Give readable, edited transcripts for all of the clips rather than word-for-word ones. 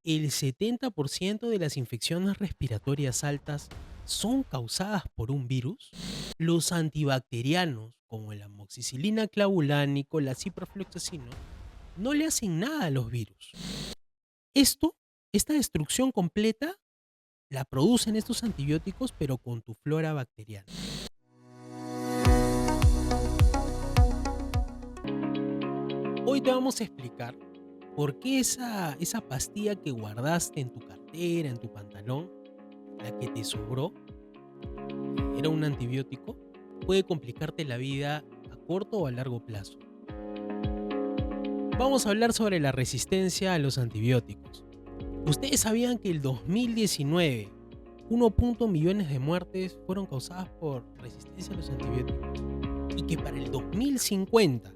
El 70% de las infecciones respiratorias altas son causadas por un virus. Los antibacterianos, como el amoxicilina clavulánico, la ciprofloxacino, no le hacen nada a los virus. Esto, esta destrucción completa la producen estos antibióticos, pero con tu flora bacteriana. Hoy te vamos a explicar por qué esa pastilla que guardaste en tu cartera, en tu pantalón, la que te sobró, era un antibiótico, puede complicarte la vida a corto o a largo plazo. Vamos a hablar sobre la resistencia a los antibióticos. ¿Ustedes sabían que el 2019 1.millones de muertes fueron causadas por resistencia a los antibióticos? Y que para el 2050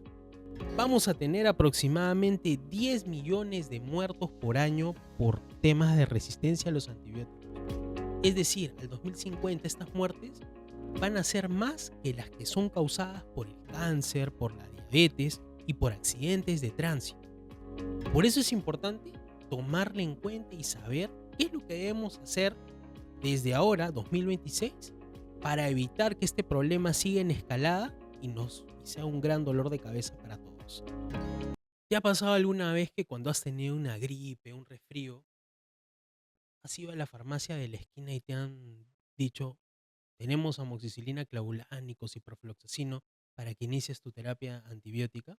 vamos a tener aproximadamente 10 millones de muertos por año por temas de resistencia a los antibióticos. Es decir, al 2050 estas muertes van a ser más que las que son causadas por el cáncer, por la diabetes y por accidentes de tránsito. Por eso es importante tomarle en cuenta y saber qué es lo que debemos hacer desde ahora, 2026, para evitar que este problema siga en escalada y sea un gran dolor de cabeza para todos. ¿Te ha pasado alguna vez que cuando has tenido una gripe, un resfrío, has ido a la farmacia de la esquina y te han dicho: tenemos amoxicilina clavulánico, ciprofloxacino, para que inicies tu terapia antibiótica?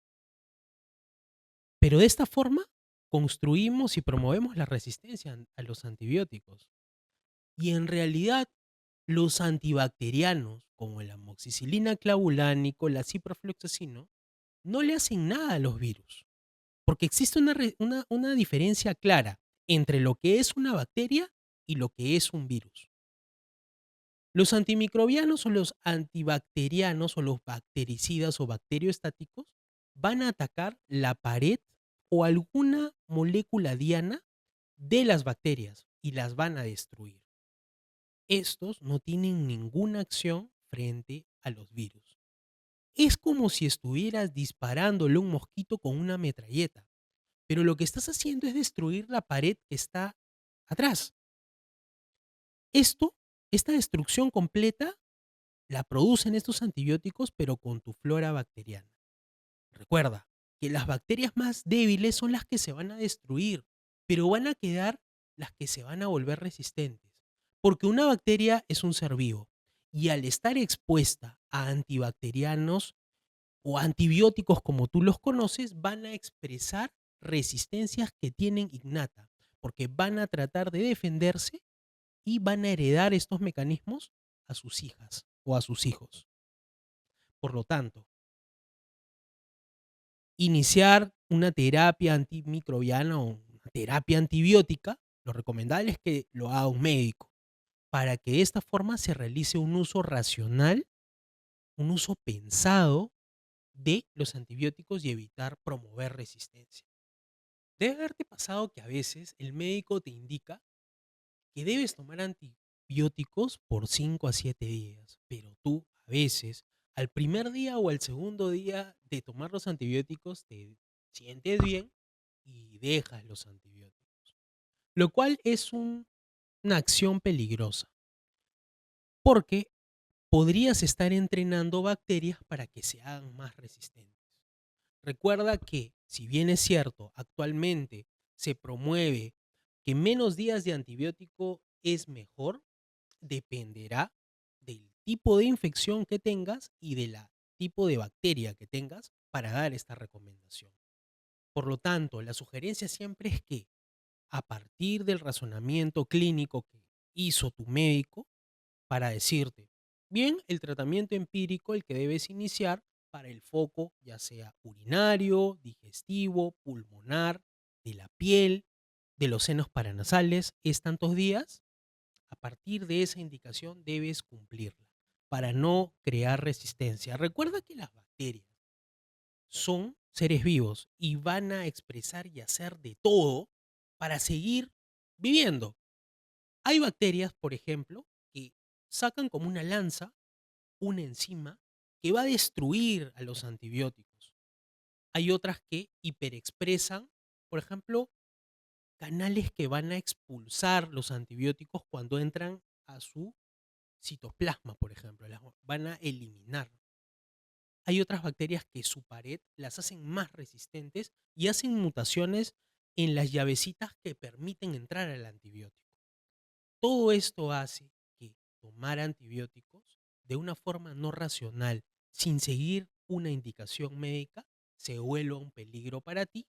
Pero de esta forma construimos y promovemos la resistencia a los antibióticos. Y en realidad, los antibacterianos, como el amoxicilina clavulánico, la ciprofloxacino, no le hacen nada a los virus, porque existe una diferencia clara entre lo que es una bacteria y lo que es un virus. Los antimicrobianos o los antibacterianos o los bactericidas o bacterioestáticos van a atacar la pared o alguna molécula diana de las bacterias y las van a destruir. Estos no tienen ninguna acción frente a los virus. Es como si estuvieras disparándole a un mosquito con una metralleta, pero lo que estás haciendo es destruir la pared que está atrás. Esto, esta destrucción completa, la producen estos antibióticos, pero con tu flora bacteriana. Recuerda que las bacterias más débiles son las que se van a destruir, pero van a quedar las que se van a volver resistentes. Porque una bacteria es un ser vivo y al estar expuesta a antibacterianos o antibióticos como tú los conoces, van a expresar resistencias que tienen innata, porque van a tratar de defenderse y van a heredar estos mecanismos a sus hijas o a sus hijos. Por lo tanto, iniciar una terapia antimicrobiana o una terapia antibiótica, lo recomendable es que lo haga un médico, para que de esta forma se realice un uso racional, un uso pensado de los antibióticos y evitar promover resistencia. Debe haberte pasado que a veces el médico te indica que debes tomar antibióticos por 5 a 7 días, pero tú a veces al primer día o al segundo día de tomar los antibióticos te sientes bien y dejas los antibióticos, lo cual es una acción peligrosa, porque podrías estar entrenando bacterias para que se hagan más resistentes. Recuerda que, si bien es cierto, actualmente se promueve que menos días de antibiótico es mejor, dependerá del tipo de infección que tengas y del tipo de bacteria que tengas para dar esta recomendación. Por lo tanto, la sugerencia siempre es que, a partir del razonamiento clínico que hizo tu médico, para decirte, bien, el tratamiento empírico, el que debes iniciar para el foco, ya sea urinario, digestivo, pulmonar, de la piel, de los senos paranasales, es tantos días. A partir de esa indicación debes cumplirla para no crear resistencia. Recuerda que las bacterias son seres vivos y van a expresar y hacer de todo para seguir viviendo. Hay bacterias, por ejemplo, que sacan como una lanza una enzima que va a destruir a los antibióticos. Hay otras que hiperexpresan, por ejemplo, canales que van a expulsar los antibióticos cuando entran a su citoplasma, por ejemplo, las van a eliminar. Hay otras bacterias que su pared las hacen más resistentes y hacen mutaciones en las llavecitas que permiten entrar al antibiótico. Todo esto hace que tomar antibióticos de una forma no racional, sin seguir una indicación médica, se vuelva un peligro para ti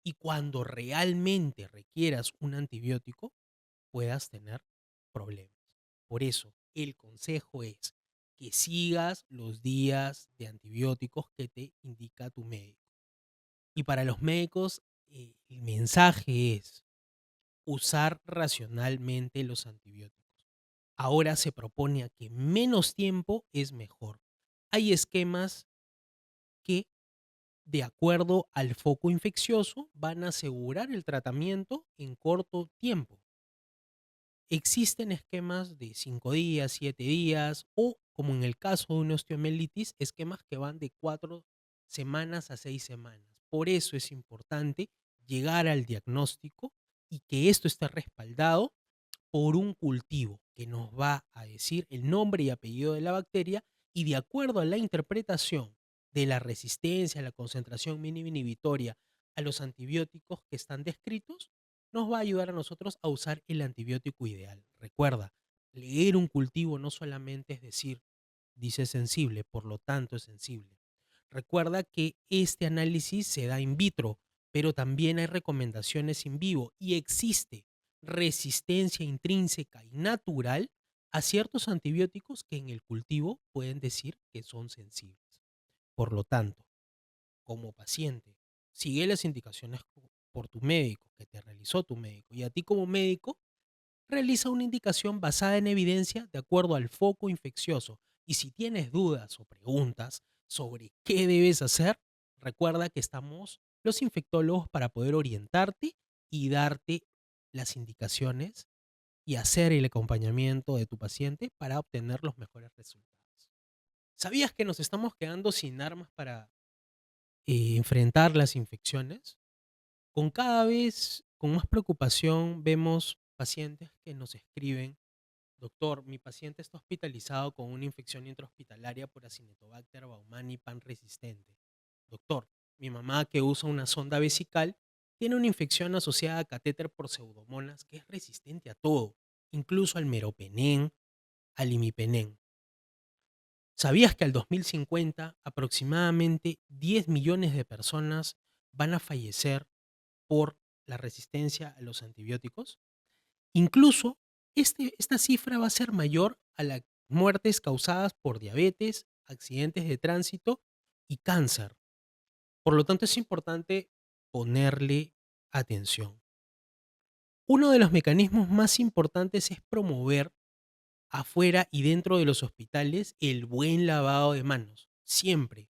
y cuando realmente requieras un antibiótico, puedas tener problemas. Por eso, el consejo es que sigas los días de antibióticos que te indica tu médico. Y para los médicos, el mensaje es usar racionalmente los antibióticos. Ahora se propone a que menos tiempo es mejor. Hay esquemas que, de acuerdo al foco infeccioso, van a asegurar el tratamiento en corto tiempo. Existen esquemas de 5 días, 7 días o, como en el caso de una osteomielitis, esquemas que van de 4 semanas a 6 semanas. Por eso es importante llegar al diagnóstico y que esto esté respaldado por un cultivo que nos va a decir el nombre y apellido de la bacteria y de acuerdo a la interpretación de la resistencia, la concentración mínima inhibitoria a los antibióticos que están descritos, nos va a ayudar a nosotros a usar el antibiótico ideal. Recuerda, leer un cultivo no solamente es decir, dice sensible, por lo tanto es sensible. Recuerda que este análisis se da in vitro, pero también hay recomendaciones in vivo y existe resistencia intrínseca y natural a ciertos antibióticos que en el cultivo pueden decir que son sensibles. Por lo tanto, como paciente, sigue las indicaciones por tu médico, que te realizó tu médico, y a ti como médico, realiza una indicación basada en evidencia de acuerdo al foco infeccioso. Y si tienes dudas o preguntas sobre qué debes hacer, recuerda que estamos los infectólogos para poder orientarte y darte las indicaciones y hacer el acompañamiento de tu paciente para obtener los mejores resultados. ¿Sabías que nos estamos quedando sin armas para enfrentar las infecciones? Con cada vez, con más preocupación, vemos pacientes que nos escriben: doctor, mi paciente está hospitalizado con una infección intrahospitalaria por Acinetobacter baumannii pan resistente. Doctor, mi mamá que usa una sonda vesical tiene una infección asociada a catéter por pseudomonas que es resistente a todo, incluso al meropenem, al imipenem. ¿Sabías que al 2050 aproximadamente 10 millones de personas van a fallecer por la resistencia a los antibióticos? Incluso esta cifra va a ser mayor a las muertes causadas por diabetes, accidentes de tránsito y cáncer. Por lo tanto, es importante ponerle atención. Uno de los mecanismos más importantes es promover afuera y dentro de los hospitales el buen lavado de manos, siempre,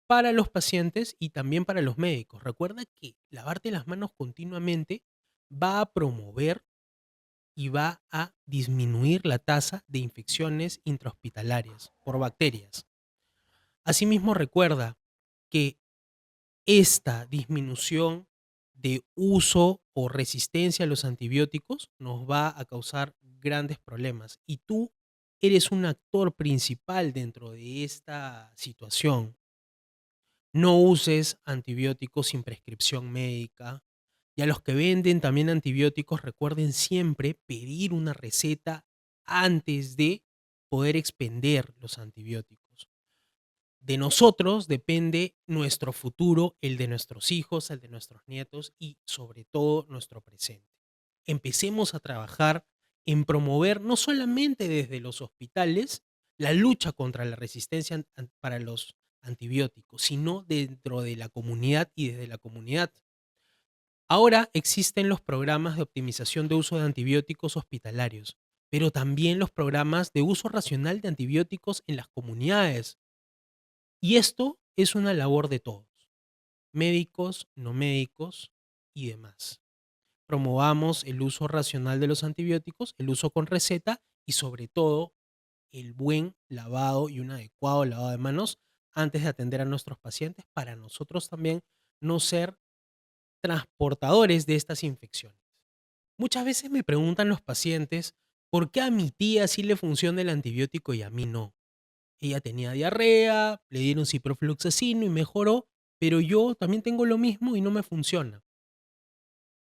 para los pacientes y también para los médicos. Recuerda que lavarte las manos continuamente va a promover y va a disminuir la tasa de infecciones intrahospitalarias por bacterias. Asimismo, recuerda que esta disminución de uso o resistencia a los antibióticos nos va a causar grandes problemas y tú eres un actor principal dentro de esta situación. No uses antibióticos sin prescripción médica. Y a los que venden también antibióticos, recuerden siempre pedir una receta antes de poder expender los antibióticos. De nosotros depende nuestro futuro, el de nuestros hijos, el de nuestros nietos y sobre todo nuestro presente. Empecemos a trabajar en promover no solamente desde los hospitales la lucha contra la resistencia para los antibióticos, sino dentro de la comunidad y desde la comunidad. Ahora existen los programas de optimización de uso de antibióticos hospitalarios, pero también los programas de uso racional de antibióticos en las comunidades. Y esto es una labor de todos, médicos, no médicos y demás. Promovamos el uso racional de los antibióticos, el uso con receta y sobre todo el buen lavado y un adecuado lavado de manos antes de atender a nuestros pacientes para nosotros también no ser transportadores de estas infecciones. Muchas veces me preguntan los pacientes por qué a mi tía sí le funciona el antibiótico y a mí no. Ella tenía diarrea, le dieron ciprofloxacino y mejoró, pero yo también tengo lo mismo y no me funciona.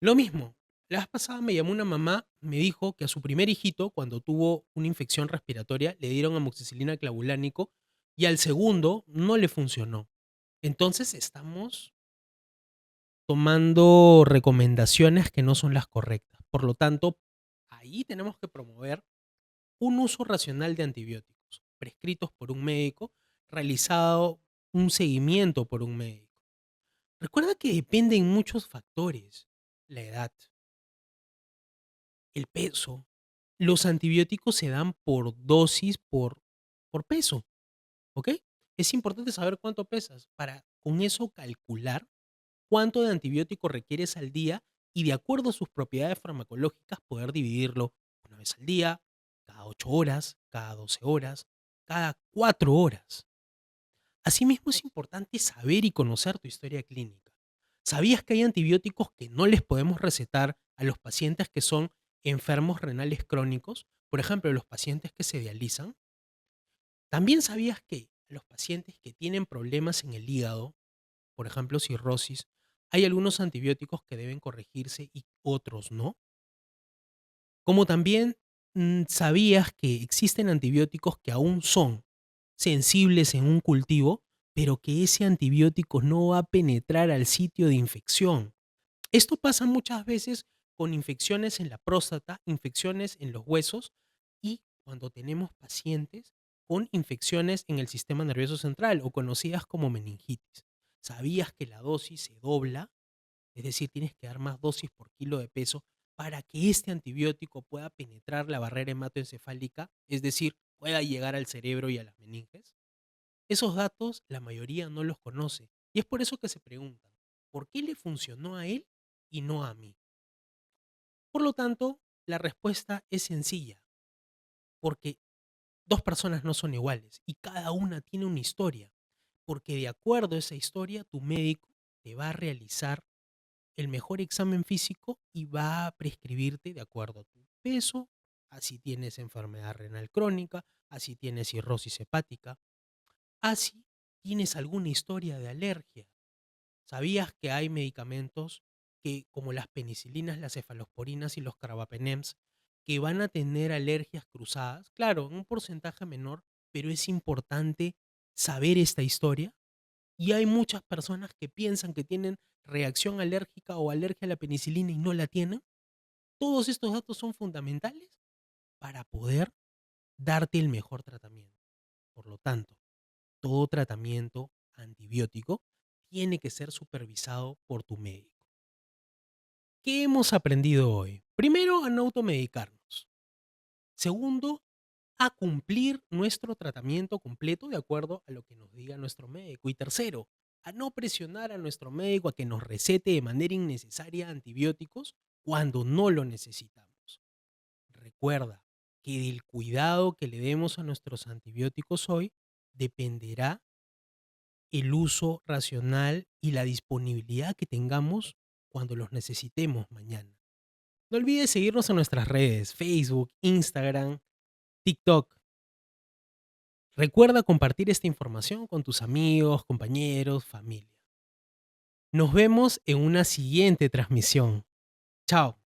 Lo mismo, la vez pasada me llamó una mamá, me dijo que a su primer hijito, cuando tuvo una infección respiratoria, le dieron amoxicilina clavulánico y al segundo no le funcionó. Entonces estamos tomando recomendaciones que no son las correctas. Por lo tanto, ahí tenemos que promover un uso racional de antibióticos, prescritos por un médico, realizado un seguimiento por un médico. Recuerda que dependen muchos factores, la edad, el peso. Los antibióticos se dan por dosis, por peso, ¿ok? Es importante saber cuánto pesas para con eso calcular cuánto de antibiótico requieres al día y de acuerdo a sus propiedades farmacológicas poder dividirlo una vez al día, cada 8 horas, cada 12 horas, cada 4 horas. Asimismo, es importante saber y conocer tu historia clínica. ¿Sabías que hay antibióticos que no les podemos recetar a los pacientes que son enfermos renales crónicos? Por ejemplo, los pacientes que se dializan. ¿También sabías que los pacientes que tienen problemas en el hígado, por ejemplo, cirrosis, hay algunos antibióticos que deben corregirse y otros no? Como también sabías que existen antibióticos que aún son sensibles en un cultivo, pero que ese antibiótico no va a penetrar al sitio de infección. Esto pasa muchas veces con infecciones en la próstata, infecciones en los huesos y cuando tenemos pacientes con infecciones en el sistema nervioso central o conocidas como meningitis. ¿Sabías que la dosis se dobla? Es decir, tienes que dar más dosis por kilo de peso para que este antibiótico pueda penetrar la barrera hematoencefálica, es decir, pueda llegar al cerebro y a las meninges. Esos datos la mayoría no los conoce y es por eso que se preguntan, ¿por qué le funcionó a él y no a mí? Por lo tanto, la respuesta es sencilla, porque dos personas no son iguales y cada una tiene una historia, porque de acuerdo a esa historia, tu médico te va a realizar el mejor examen físico y va a prescribirte de acuerdo a tu peso, así tienes enfermedad renal crónica, así tienes cirrosis hepática, así tienes alguna historia de alergia. ¿Sabías que hay medicamentos que, como las penicilinas, las cefalosporinas y los carbapenems, que van a tener alergias cruzadas? Claro, en un porcentaje menor, pero es importante saber esta historia. Y hay muchas personas que piensan que tienen reacción alérgica o alergia a la penicilina y no la tienen. Todos estos datos son fundamentales para poder darte el mejor tratamiento. Por lo tanto, todo tratamiento antibiótico tiene que ser supervisado por tu médico. ¿Qué hemos aprendido hoy? Primero, a no automedicarnos. Segundo, a cumplir nuestro tratamiento completo de acuerdo a lo que nos diga nuestro médico. Y tercero, a no presionar a nuestro médico a que nos recete de manera innecesaria antibióticos cuando no lo necesitamos. Recuerda que del cuidado que le demos a nuestros antibióticos hoy dependerá el uso racional y la disponibilidad que tengamos cuando los necesitemos mañana. No olvides seguirnos en nuestras redes, Facebook, Instagram, TikTok. Recuerda compartir esta información con tus amigos, compañeros, familia. Nos vemos en una siguiente transmisión. Chao.